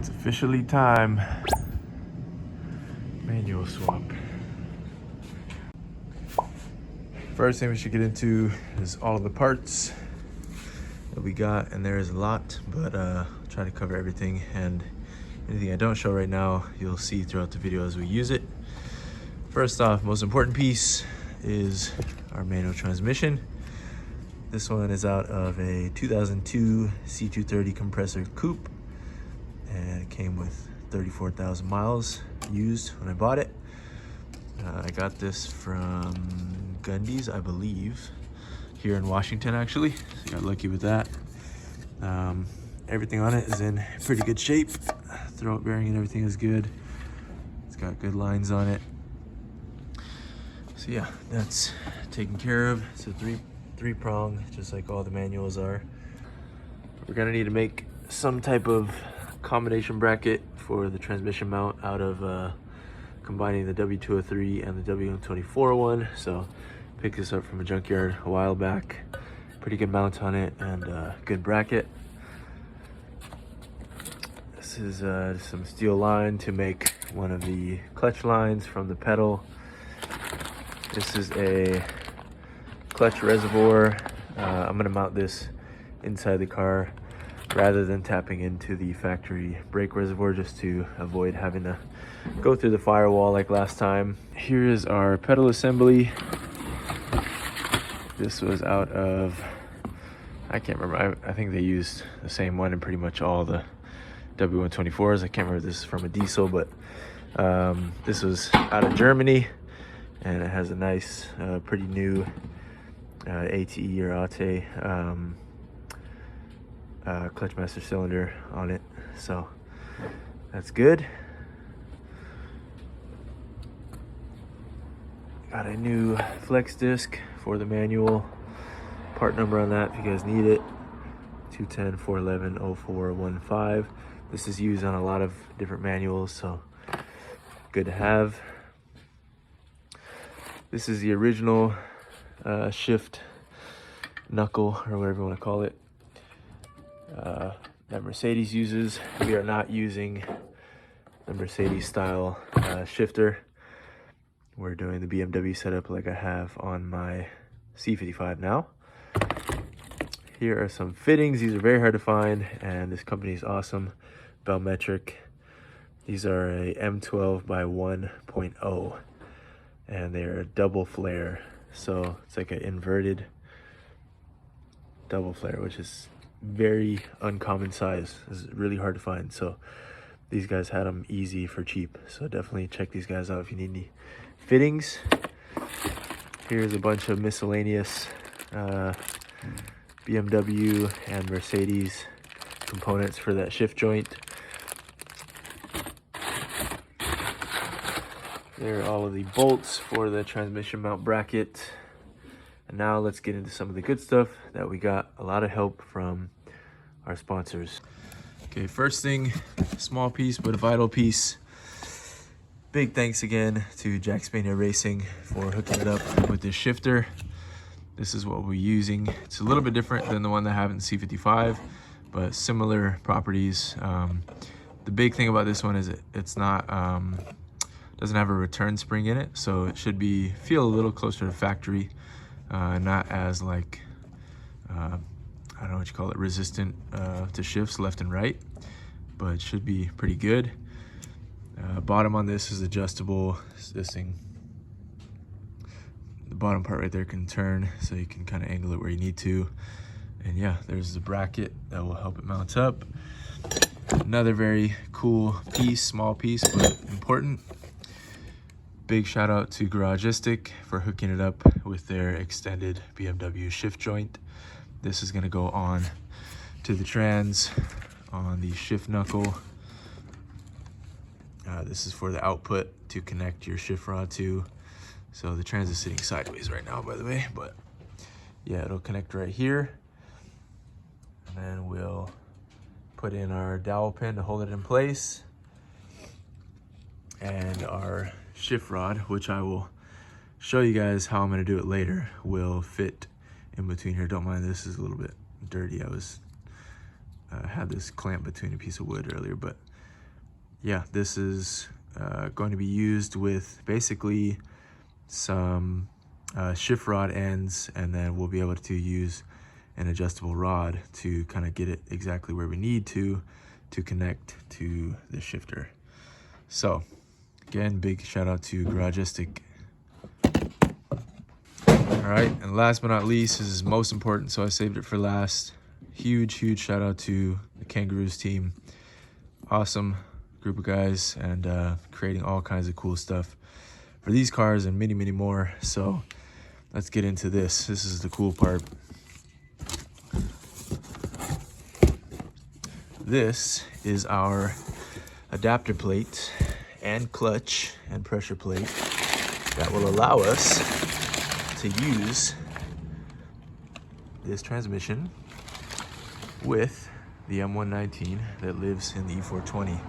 It's officially time. Manual swap. First thing we should get into is all of the parts that we got, and there is a lot, but I'll try to cover everything, and anything I don't show right now, you'll see throughout the video as we use it. First off, most important piece is our manual transmission. This one is out of a 2002 C230 compressor coupe, and it came with 34,000 miles used when I bought it. I got this from Gundy's, I believe, here in Washington actually, so got lucky with that. Everything on it is in pretty good shape. Throat bearing and everything is good. It's got good lines on it. So yeah, that's taken care of. It's a three-prong, just like all the manuals are. We're gonna need to make some type of combination bracket for the transmission mount out of combining the W203 and the W124 one. So picked this up from a junkyard a while back. Pretty good mount on it and good bracket. This is some steel line to make one of the clutch lines from the pedal. This is a clutch reservoir. I'm gonna mount this inside the car rather than tapping into the factory brake reservoir, just to avoid having to go through the firewall like last time. Here is our pedal assembly. This was out of, I can't remember, I think they used the same one in pretty much all the W124s. I can't remember if this is from a diesel, but this was out of Germany, and it has a nice, pretty new ATE or ATE clutch master cylinder on it, so that's good. Got a new flex disc for the manual. Part number on that if you guys need it, 210-411-0415. This is used on a lot of different manuals, so good to have. This is the original shift knuckle, or whatever you want to call it, that Mercedes uses. We are not using the Mercedes style shifter. We're doing the BMW setup like I have on my C55 now. Here are some fittings. These are very hard to find, and this company is awesome. Bellmetric. These are a M12 by 1.0, and they're a double flare. So it's like an inverted double flare, which is very uncommon size. It's really hard to find. So these guys had them easy for cheap. So definitely check these guys out if you need any fittings. Here's a bunch of miscellaneous BMW and Mercedes components for that shift joint. There are all of the bolts for the transmission mount bracket. And now let's get into some of the good stuff that we got a lot of help from our sponsors. Okay, first thing, small piece but a vital piece. Big thanks again to Jackspania Racing for hooking it up with this shifter. This is what we're using. It's a little bit different than the one that I have in C55, but similar properties. The big thing about this one is it's not doesn't have a return spring in it, so it should feel a little closer to factory, not as like I don't know what you call it, resistant to shifts left and right, but it should be pretty good. Bottom on this is adjustable. This thing, the bottom part right there can turn, so you can kind of angle it where you need to. And yeah, there's the bracket that will help it mount up. Another very cool piece, small piece, but important. Big shout out to Garagistic for hooking it up with their extended BMW shift joint. This is gonna go on to the trans on the shift knuckle. This is for the output to connect your shift rod to. So the trans is sitting sideways right now, by the way, but yeah, it'll connect right here. And then we'll put in our dowel pin to hold it in place. And our shift rod, which I will show you guys how I'm gonna do it later, will fit in between here. Don't mind, this is a little bit dirty. I had this clamp between a piece of wood earlier, but yeah, this is going to be used with basically some shift rod ends, and then we'll be able to use an adjustable rod to kind of get it exactly where we need to connect to the shifter. So again, big shout out to Garagistic. All right, and last but not least, this is most important, so I saved it for last. Huge shout out to the Kangaroos team. Awesome group of guys, and creating all kinds of cool stuff for these cars and many more. So let's get into this. This is the cool part. This is our adapter plate and clutch and pressure plate that will allow us to use this transmission with the M119 that lives in the E420.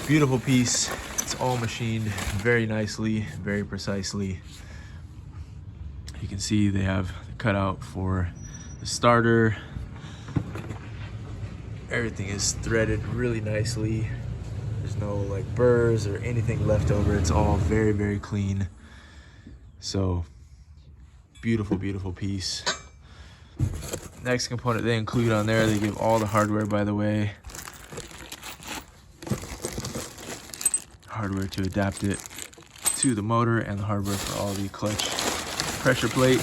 Beautiful piece. It's all machined very nicely, very precisely. You can see they have the cutout for the starter. Everything is threaded really nicely. There's no like burrs or anything left over. It's all very clean. So beautiful piece. Next component they include on there, they give all the hardware, by the way. Hardware to adapt it to the motor, and the hardware for all the clutch pressure plate.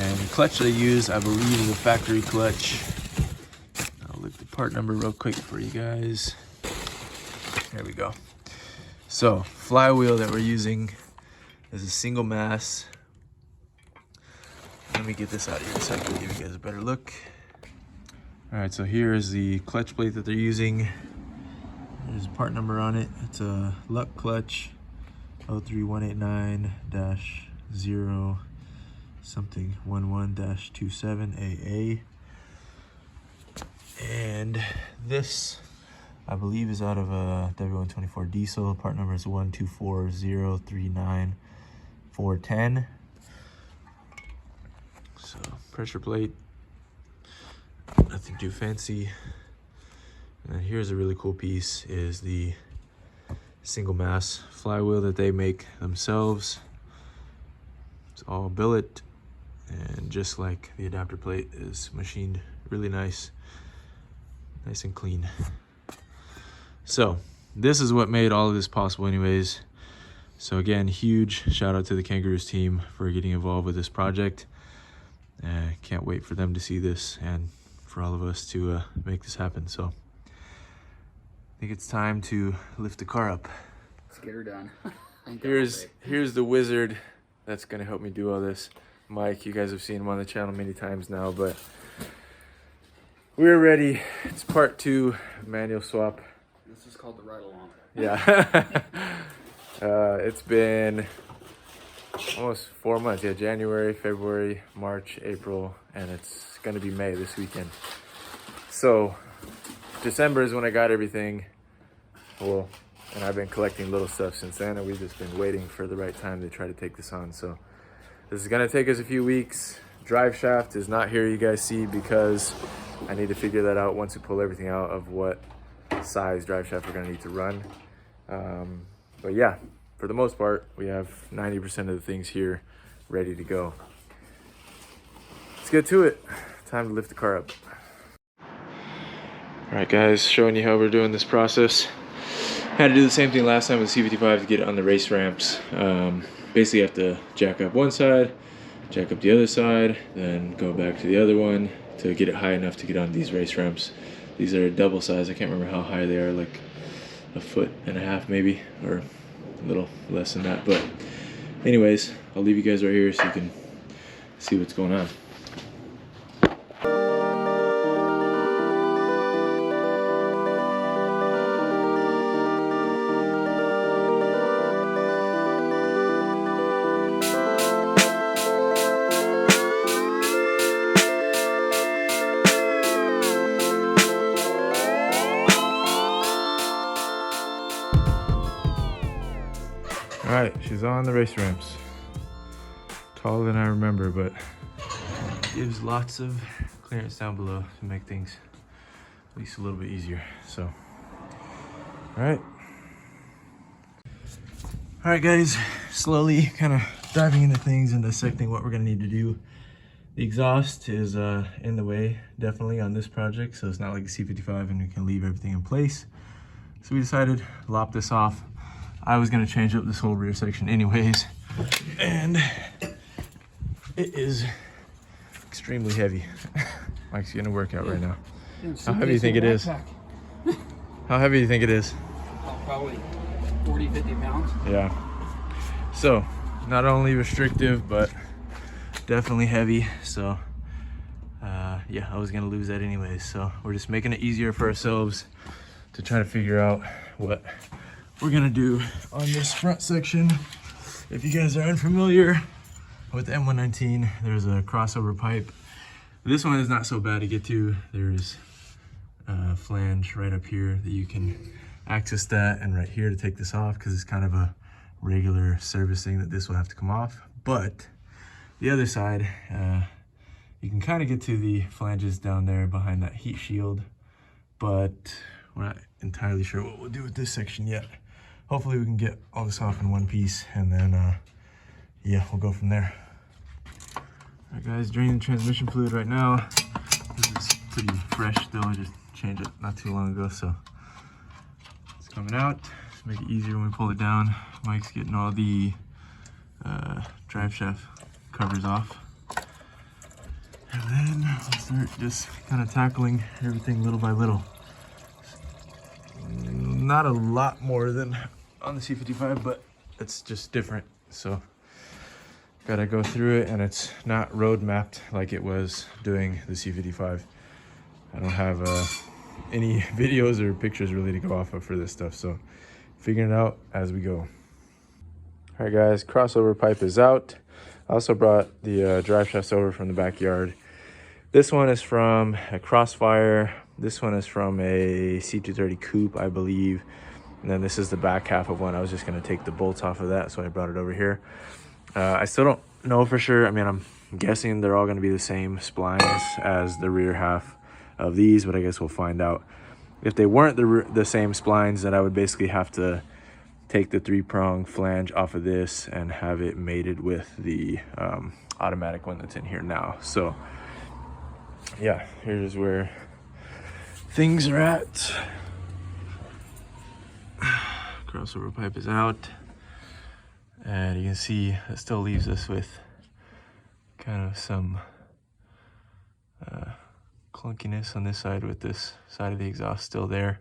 And the clutch they use, I believe, is a factory clutch. I'll look the part number real quick for you guys. There we go. So flywheel that we're using is a single mass. Let me get this out of here so I can give you guys a better look. All right, so here is the clutch plate that they're using. There's a part number on it. It's a Luck clutch 03189-0 something 11-27AA. And this, I believe, is out of a W124 diesel. Part number is 124039410. So pressure plate, nothing too fancy. And then here's a really cool piece, is the single mass flywheel that they make themselves. It's all billet, and just like the adapter plate, is machined really nice and clean. So this is what made all of this possible anyways. So again, huge shout out to the Kangaroos team for getting involved with this project. Can't wait for them to see this and for all of us to make this happen. So I think it's time to lift the car up. Let's get her done. Here's the wizard that's gonna help me do all this. Mike, you guys have seen him on the channel many times now, but we're ready. It's part 2 manual swap. This is called the ride along. Yeah. It's been almost 4 months. Yeah, January, February, March, April, and it's gonna be May this weekend. So December is when I got everything. Well, and I've been collecting little stuff since then, and we've just been waiting for the right time to try to take this on. So this is gonna take us a few weeks. Drive shaft is not here, you guys see, because I need to figure that out once we pull everything out of what size drive shaft we're gonna need to run. But yeah, for the most part, we have 90% of the things here ready to go. Let's get to it. Time to lift the car up. All right, guys, showing you how we're doing this process. Had to do the same thing last time with the C55 to get it on the race ramps. Basically, you have to jack up one side, jack up the other side, then go back to the other one to get it high enough to get on these race ramps. These are double size. I can't remember how high they are, like 1.5 feet maybe, or a little less than that. But anyways, I'll leave you guys right here so you can see what's going on. All right, she's on the race ramps. Taller than I remember, but gives lots of clearance down below to make things least a little bit easier. So, all right. All right, guys, slowly kind of diving into things and dissecting what we're gonna need to do. The exhaust is in the way, definitely, on this project, so it's not like a C55 and we can leave everything in place. So we decided to lop this off. I was gonna change up this whole rear section anyways, and it is extremely heavy. Mike's getting a workout right now. How heavy do you think it is? How heavy do you think it is? Probably 40, 50 pounds. Yeah. So, not only restrictive, but definitely heavy. So, yeah, I was gonna lose that anyways. So we're just making it easier for ourselves to try to figure out what we're gonna do on this front section. If you guys are unfamiliar with the M119, there's a crossover pipe. This one is not so bad to get to. There's a flange right up here that you can access that, and right here to take this off, because it's kind of a regular servicing that this will have to come off. But the other side, you can kind of get to the flanges down there behind that heat shield, but we're not entirely sure what we'll do with this section yet. Hopefully we can get all this off in one piece, and then yeah, we'll go from there. All right, guys, draining the transmission fluid right now. This is pretty fresh still. I just changed it not too long ago, so it's coming out. Just make it easier when we pull it down. Mike's getting all the drive shaft covers off. And then we'll start just kind of tackling everything little by little. Not a lot more than on the C55, but it's just different. So gotta go through it, and it's not road mapped like it was doing the C55. I don't have any videos or pictures really to go off of for this stuff, so figuring it out as we go. All right, guys, crossover pipe is out. I also brought the drive shafts over from the backyard. This one is from a Crossfire. This one is from a C230 Coupe, I believe. And then this is the back half of one. I was just gonna take the bolts off of that, so I brought it over here. I still don't know for sure. I mean, I'm guessing they're all gonna be the same splines as the rear half of these, but I guess we'll find out. If they weren't the same splines, then I would basically have to take the 3-prong flange off of this and have it mated with the automatic one that's in here now. So yeah, here's where things are at. Crossover pipe is out, and you can see it still leaves us with kind of some clunkiness on this side, with this side of the exhaust still there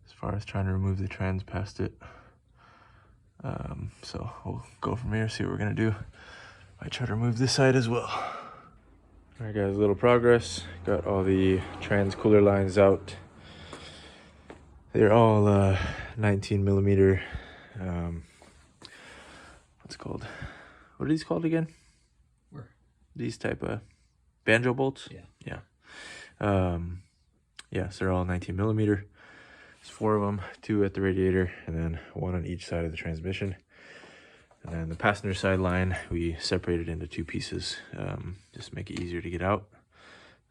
as far as trying to remove the trans past it. So we'll go from here, see what we're gonna do. I try to remove this side as well. All right, guys, a little progress. Got all the trans cooler lines out. They're all 19 millimeter. What's it called? What are these called again? Where? These type of banjo bolts? Yeah. Yeah. Yes, they're all 19 millimeter. There's 4 of them, 2 at the radiator, and then 1 on each side of the transmission. And then the passenger side line, we separated into 2 pieces, just to make it easier to get out.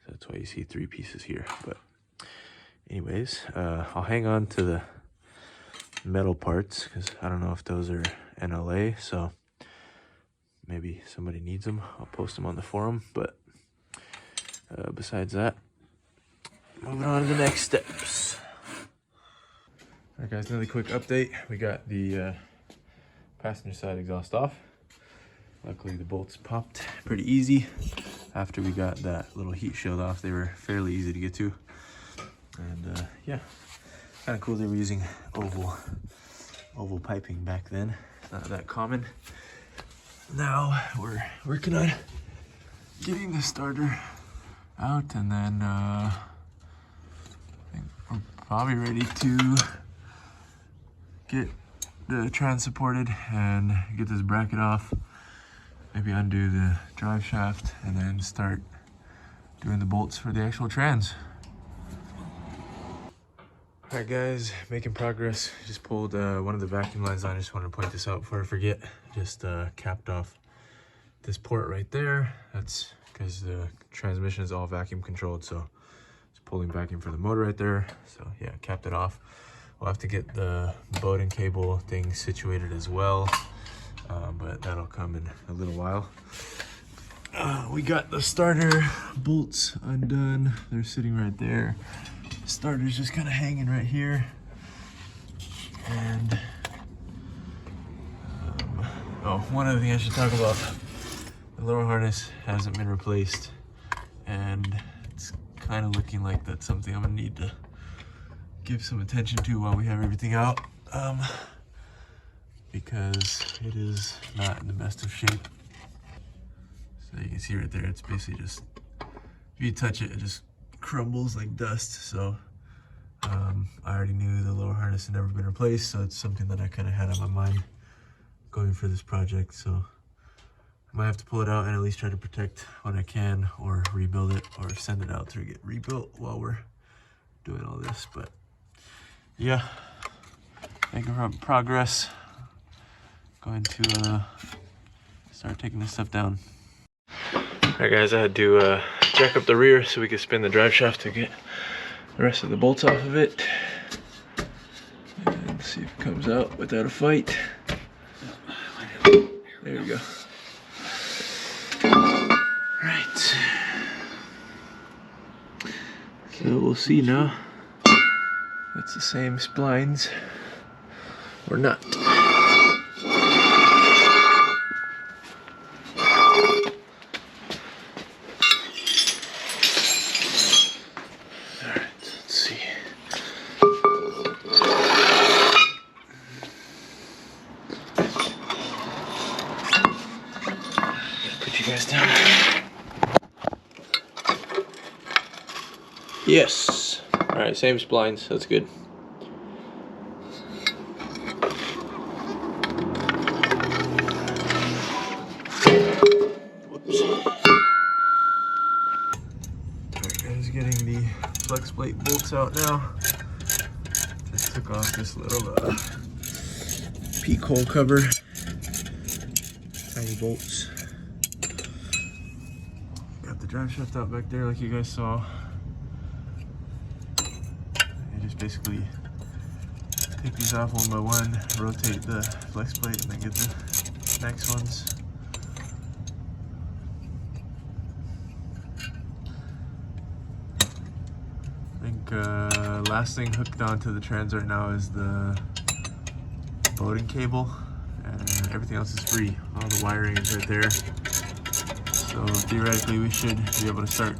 So that's why you see 3 pieces here. But anyways, I'll hang on to the metal parts because I don't know if those are NLA, so maybe somebody needs them. I'll post them on the forum. But besides that, moving on to the next steps. All right, guys, another quick update. We got the passenger side exhaust off. Luckily the bolts popped pretty easy. After we got that little heat shield off, they were fairly easy to get to. And yeah, kind of cool they were using oval piping back then. It's not that common. Now we're working on getting the starter out, and then I think we're probably ready to get the trans supported and get this bracket off, maybe undo the drive shaft, and then start doing the bolts for the actual trans. All right, guys, making progress. Just pulled one of the vacuum lines on. I just wanted to point this out before I forget. Just capped off this port right there. That's because the transmission is all vacuum controlled, so it's pulling back in for the motor right there. So yeah, capped it off. We'll have to get the boat and cable thing situated as well, but that'll come in a little while. We got the starter bolts undone. They're sitting right there. Starter's just kind of hanging right here. And oh, one other thing I should talk about. The lower harness hasn't been replaced, and it's kind of looking like that's something I'm gonna need to give some attention to while we have everything out, because it is not in the best of shape. So you can see right there, it's basically just, if you touch it, it just crumbles like dust. So I already knew the lower harness had never been replaced, so it's something that I kind of had on my mind going for this project. So I might have to pull it out and at least try to protect what I can, or rebuild it, or send it out to get rebuilt while we're doing all this. But yeah, making progress. Going to start taking this stuff down. Alright guys, I had to jack up the rear so we could spin the drive shaft to get the rest of the bolts off of it. And see if it comes out without a fight. There we go. Right. So we'll see now. It's the same splines or not. Yes. All right, same splines. That's good. Whoops. All right, guys, getting the flex plate bolts out now. Just took off this little peak hole cover. Tiny bolts. Got the drive shaft out back there, like you guys saw. Basically take these off one by one, rotate the flex plate, and then get the next ones. I think last thing hooked onto the trans right now is the boating cable, and everything else is free. All the wiring is right there. So theoretically we should be able to start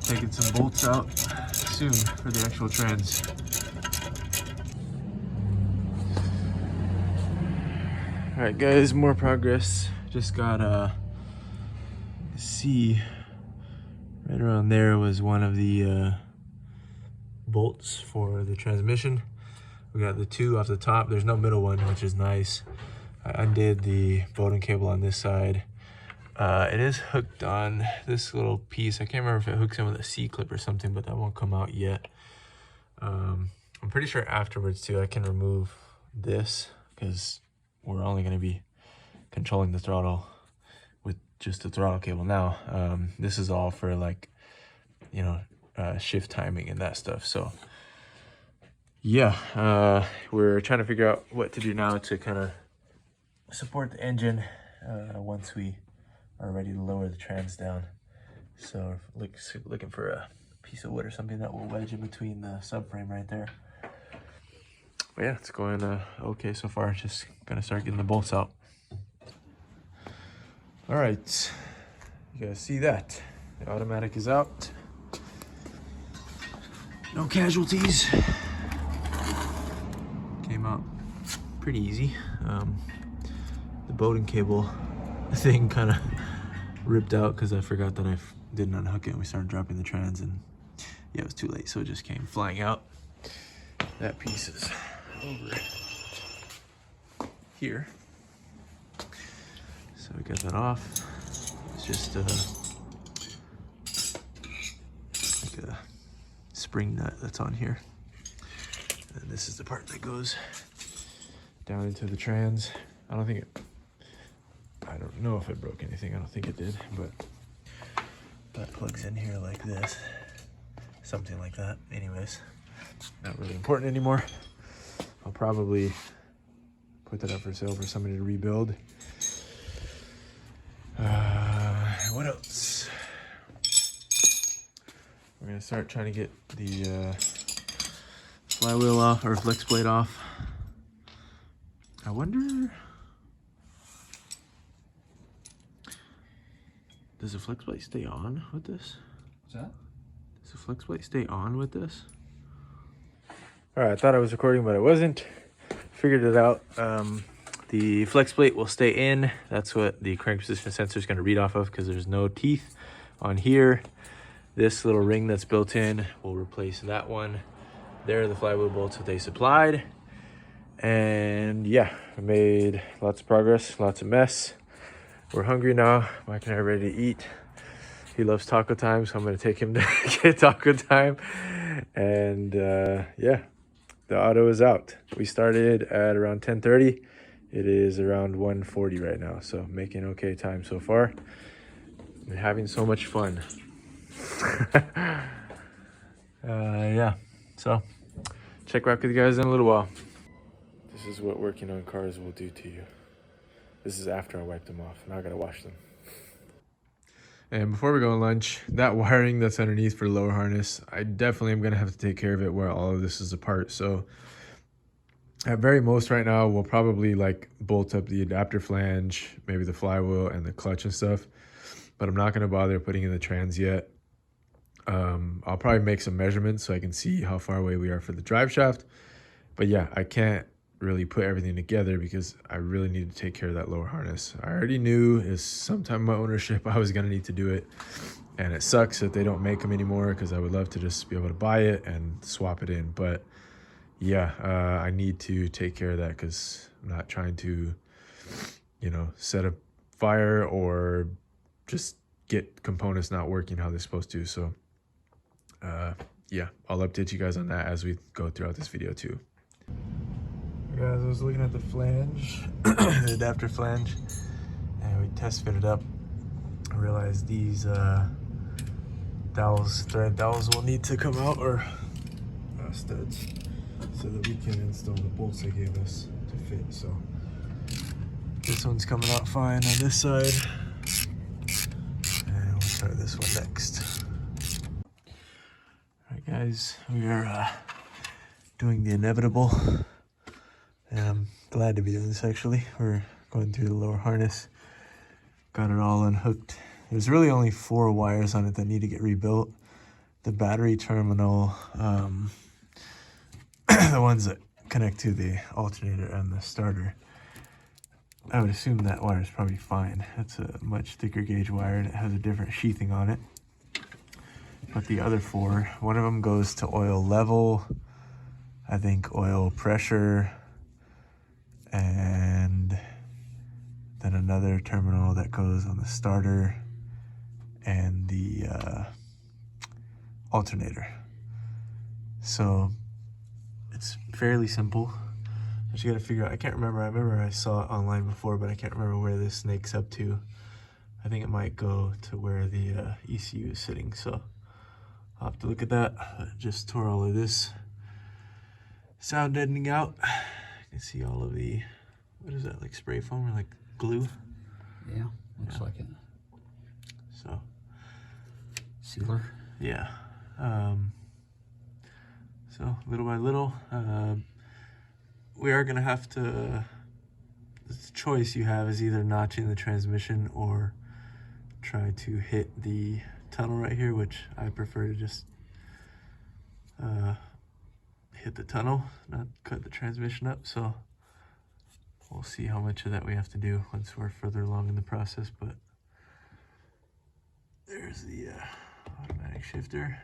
taking some bolts out soon for the actual trans. Alright guys, more progress. Just got see right around there was one of the bolts for the transmission. We got the two off the top. There's no middle one, which is nice. I undid the boating cable on this side. It is hooked on this little piece. I can't remember if it hooks in with a C-clip or something, but that won't come out yet. I'm pretty sure afterwards too I can remove this, because we're only going to be controlling the throttle with just the throttle cable now. This is all for, like, you know, shift timing and that stuff. So yeah, we're trying to figure out what to do now to kind of support the engine once we are ready to lower the trans down. So looking for a piece of wood or something that will wedge in between the subframe right there. But yeah, it's going okay so far. Just gonna start getting the bolts out. All right, you guys see that? The automatic is out. No casualties. Came out pretty easy. The boating cable thing kind of ripped out because I forgot that I didn't unhook it and we started dropping the trans, and yeah, it was too late, so it just came flying out. That piece is over here, so we got that off. It's just like a spring nut that's on here, and this is the part that goes down into the trans. I don't know if it broke anything. I don't think it did, but that plugs in here like this. something like that. Anyways, not really important anymore. I'll probably put that up for sale for somebody to rebuild. What else? We're gonna start trying to get the flywheel off, or flex plate off. I wonder, does the flex plate stay on with this? What's that? Does the flex plate stay on with this? All right, I thought I was recording, but I wasn't. Figured it out. The flex plate will stay in. That's what the crank position sensor is going to read off of, because there's no teeth on here. This little ring that's built in will replace that one. There are the flywheel bolts that they supplied. And yeah, I made lots of progress, lots of mess. We're hungry now. Mike and I are ready to eat. He loves taco time, so I'm going to take him to get taco time. And yeah, the auto is out. We started at around 10:30. It is around 1:40 right now, so making okay time so far. And having so much fun. Yeah, so check back with you guys in a little while. This is what working on cars will do to you. This is after I wiped them off. Now I gotta wash them. And before we go on lunch, that wiring that's underneath for the lower harness, I definitely am gonna have to take care of it where all of this is apart. So at very most right now, we'll probably like bolt up the adapter flange, maybe the flywheel and the clutch and stuff. But I'm not gonna bother putting in the trans yet. I'll probably make some measurements so I can see how far away we are for the drive shaft. But yeah, I can't really put everything together because I really need to take care of that lower harness. I already knew is sometime in my ownership I was gonna need to do it, and it sucks that they don't make them anymore, because I would love to just be able to buy it and swap it in. But yeah, I need to take care of that, because I'm not trying to, you know, set a fire or just get components not working how they're supposed to. So yeah, I'll update you guys on that as we go throughout this video too. Guys, I was looking at the flange, the adapter flange, and we test fitted up. I realized these dowels, thread dowels will need to come out, or studs, so that we can install the bolts they gave us to fit. So this one's coming out fine on this side, and we'll try this one next. All right guys, we are doing the inevitable. And I'm glad to be doing this actually. We're going through the lower harness. Got it all unhooked. There's really only 4 wires on it that need to get rebuilt. The battery terminal, the ones that connect to the alternator and the starter, I would assume that wire is probably fine. That's a much thicker gauge wire and it has a different sheathing on it. But the other 4, one of them goes to oil level, I think oil pressure, and then another terminal that goes on the starter and the alternator. So it's fairly simple. I just gotta figure out, I remember I saw it online before, but I can't remember where this snakes up to. I think it might go to where the ECU is sitting, so I'll have to look at that. I just tore all of this sound deadening out. You can see all of the, what is that, like spray foam or like glue? Yeah, looks like it. So Sealer. yeah, so little by little, we are gonna have to, the choice you have is either notching the transmission or try to hit the tunnel right here, which I prefer to just hit the tunnel, not cut the transmission up. So we'll see how much of that we have to do once we're further along in the process. But there's the automatic shifter.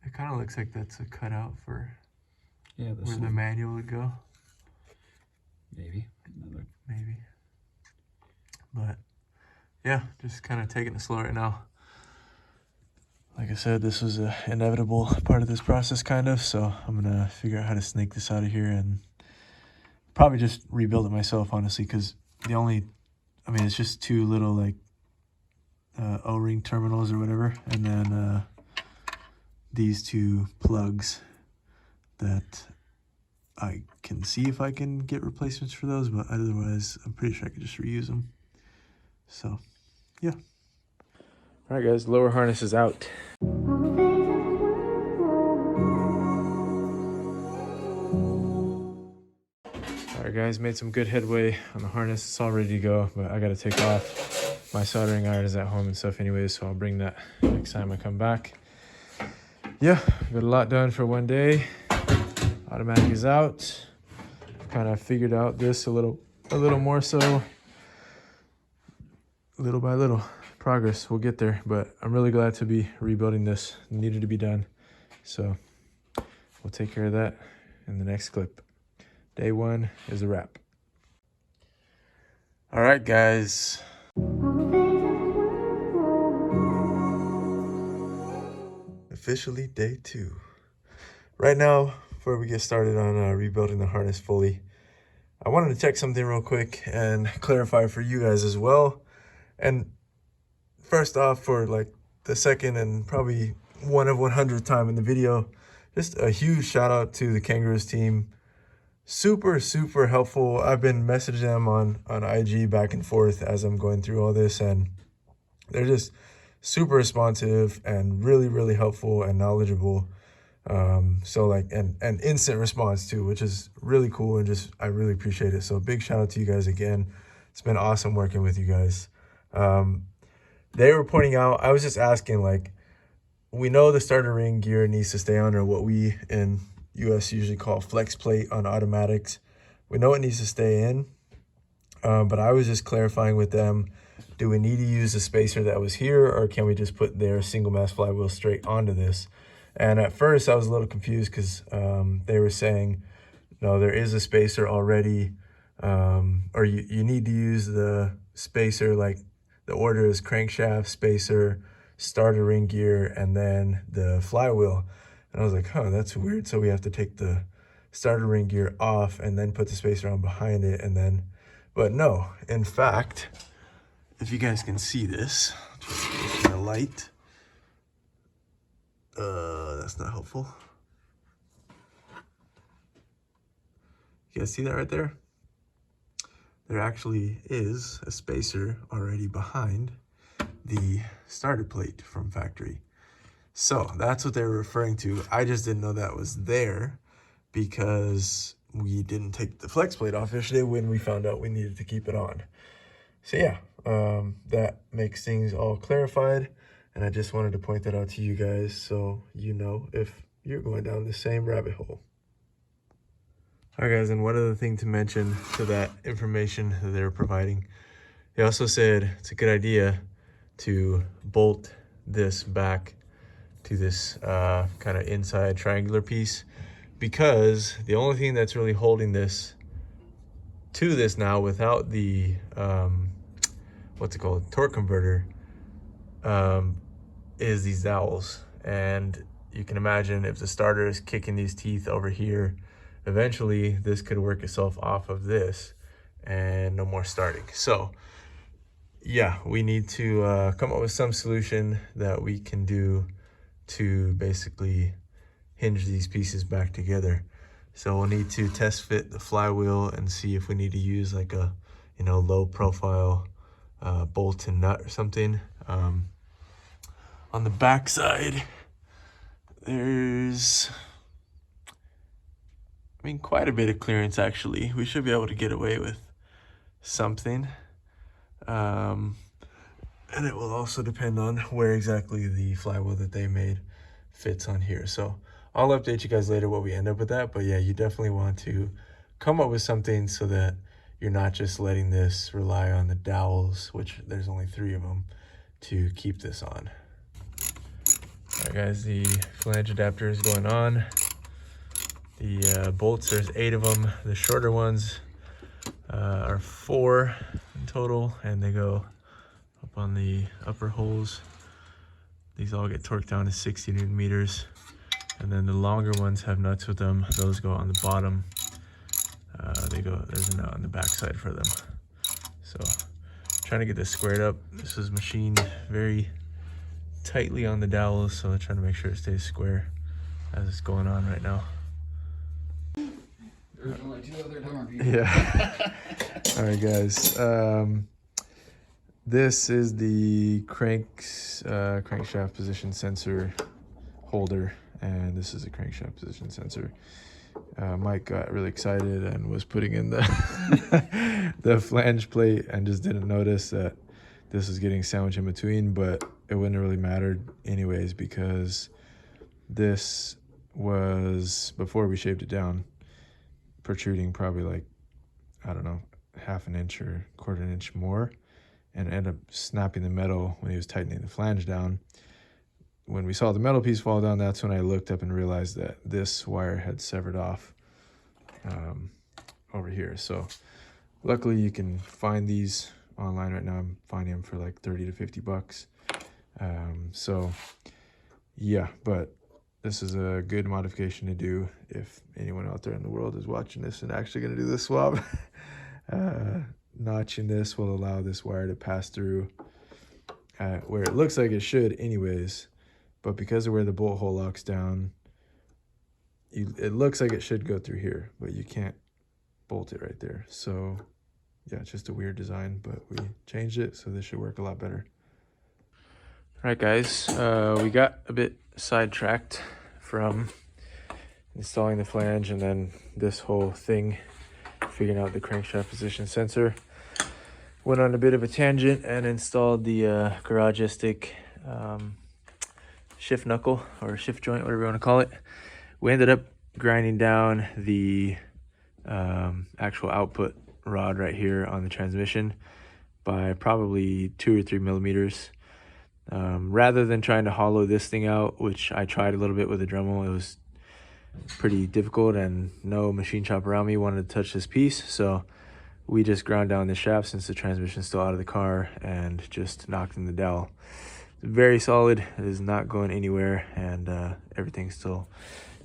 It kind of looks like that's a cutout for where the manual would go. Maybe. Maybe. But yeah, just kind of taking it slow right now. Like I said, this was an inevitable part of this process, kind of, so I'm going to figure out how to snake this out of here and probably just rebuild it myself, honestly, because it's just 2 little, like, O-ring terminals or whatever, and then these two plugs that I can see if I can get replacements for those, but otherwise I'm pretty sure I could just reuse them. So yeah. All right guys, lower harness is out. All right guys, made some good headway on the harness. It's all ready to go, but I gotta take off. My soldering iron is at home and stuff anyways, so I'll bring that next time I come back. Yeah, got a lot done for one day. Automatic is out. Kind of figured out this a little more so. Little by little. Progress, we'll get there, but I'm really glad to be rebuilding this. It needed to be done. So we'll take care of that in the next clip. Day one is a wrap. All right, guys. Officially day two. Right now, before we get started on rebuilding the harness fully, I wanted to check something real quick and clarify for you guys as well. And first off, for like the second and probably 1 of 100 time in the video, just a huge shout out to the Kangaroos team. Super helpful. I've been messaging them on IG back and forth as I'm going through all this, and they're just super responsive and really helpful and knowledgeable. So like and instant response too, which is really cool, and just I really appreciate it. So big shout out to you guys again. It's been awesome working with you guys. They were pointing out, I was just asking, like, we know the starter ring gear needs to stay on, or what we in US usually call flex plate on automatics. We know it needs to stay in, but I was just clarifying with them, do we need to use the spacer that was here, or can we just put their single mass flywheel straight onto this? And at first I was a little confused because they were saying, no, there is a spacer already, or you need to use the spacer, like the order is crankshaft, spacer, starter ring gear, and then the flywheel. And I was like, huh, that's weird. So we have to take the starter ring gear off and then put the spacer on behind it, and then, but no, in fact, if you guys can see this, just in the light, that's not helpful. You guys see that right there? There actually is a spacer already behind the starter plate from factory. So that's what they were referring to. I just didn't know that was there because we didn't take the flex plate off yesterday when we found out we needed to keep it on. So yeah, that makes things all clarified. And I just wanted to point that out to you guys so you know if you're going down the same rabbit hole. All right, guys, and one other thing to mention to that information that they were providing, they also said it's a good idea to bolt this back to this kind of inside triangular piece, because the only thing that's really holding this to this now without the what's it called, torque converter, is these dowels. And you can imagine if the starter is kicking these teeth over here, eventually this could work itself off of this and no more starting. So yeah, we need to come up with some solution that we can do to basically hinge these pieces back together. So we'll need to test fit the flywheel and see if we need to use like a, you know, low profile bolt and nut or something. On the back side, there's, I mean, quite a bit of clearance actually. We should be able to get away with something. And it will also depend on where exactly the flywheel that they made fits on here. So I'll update you guys later what we end up with that. But yeah, you definitely want to come up with something so that you're not just letting this rely on the dowels, which there's only 3 of them, to keep this on. All right, guys, the flange adapter is going on. The bolts, there's 8 of them. The shorter ones are 4 in total, and they go up on the upper holes. These all get torqued down to 60 Newton meters. And then the longer ones have nuts with them. Those go on the bottom. There's a nut on the back side for them. So trying to get this squared up. This was machined very tightly on the dowels, so I'm trying to make sure it stays square as it's going on right now. There's only 2 other darn people. Yeah. All right, guys. This is the crankshaft position sensor holder, and this is a crankshaft position sensor. Mike got really excited and was putting in the the flange plate and just didn't notice that this was getting sandwiched in between, but it wouldn't have really mattered anyways because this was, before we shaved it down, protruding probably like, I don't know, half an inch or quarter an inch more, and ended up snapping the metal when he was tightening the flange down. When we saw the metal piece fall down, that's when I looked up and realized that this wire had severed off over here. So luckily you can find these online right now. I'm finding them for like 30 to 50 bucks. So yeah, but this is a good modification to do if anyone out there in the world is watching this and actually going to do the swap. Notching this will allow this wire to pass through where it looks like it should anyways, but because of where the bolt hole locks down, it looks like it should go through here, but you can't bolt it right there. So yeah, it's just a weird design, but we changed it, so this should work a lot better. All right, guys, we got a bit sidetracked from installing the flange and then this whole thing, figuring out the crankshaft position sensor. Went on a bit of a tangent and installed the kaixdiego shift knuckle or shift joint, whatever you want to call it. We ended up grinding down the actual output rod right here on the transmission by probably 2 or 3 millimeters. Rather than trying to hollow this thing out, which I tried a little bit with a Dremel, it was pretty difficult and no machine shop around me wanted to touch this piece, so we just ground down the shaft since the transmission's still out of the car and just knocked in the dowel. It's very solid, it is not going anywhere, and everything still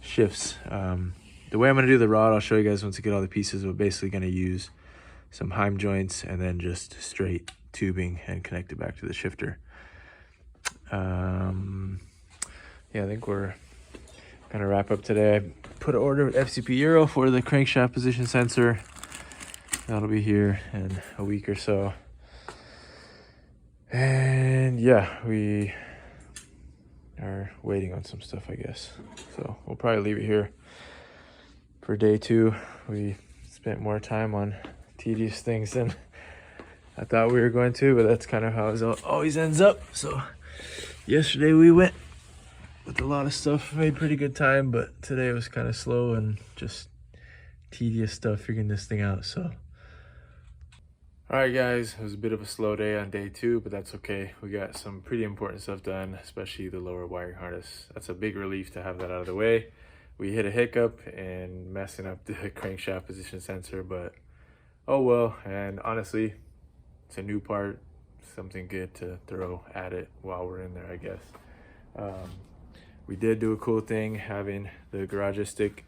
shifts. The way I'm going to do the rod, I'll show you guys once I get all the pieces. We're basically going to use some Heim joints and then just straight tubing and connect it back to the shifter. Yeah, I think we're gonna wrap up today. I put an order with FCP Euro for the crankshaft position sensor. That'll be here in a week or so. And yeah, we are waiting on some stuff, I guess. So we'll probably leave it here for day 2. We spent more time on tedious things than I thought we were going to, but that's kind of how it always ends up. So yesterday we went with a lot of stuff, made pretty good time, but today was kind of slow and just tedious stuff figuring this thing out. So all right, guys, it was a bit of a slow day on day 2, but that's okay. We got some pretty important stuff done, especially the lower wiring harness. That's a big relief to have that out of the way. We hit a hiccup in messing up the crankshaft position sensor, but oh well. And honestly, it's a new part, something good to throw at it while we're in there, I guess. We did do a cool thing, having the kaixdiego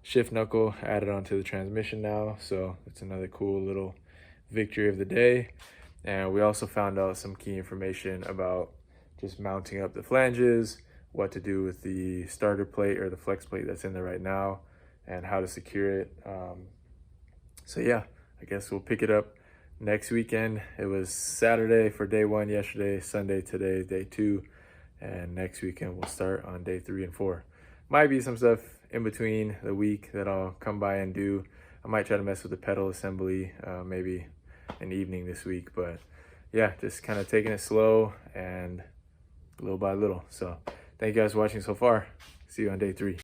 shift knuckle added onto the transmission now, so it's another cool little victory of the day. And we also found out some key information about just mounting up the flanges, what to do with the starter plate or the flex plate that's in there right now, and how to secure it. So yeah, I guess we'll pick it up next weekend. It was Saturday for day 1 yesterday, Sunday today, day 2, and next weekend we'll start on day 3 and 4. Might be some stuff in between the week that I'll come by and do. I might try to mess with the pedal assembly, maybe an evening this week, but yeah, just kind of taking it slow and little by little. So thank you guys for watching so far. See you on day 3.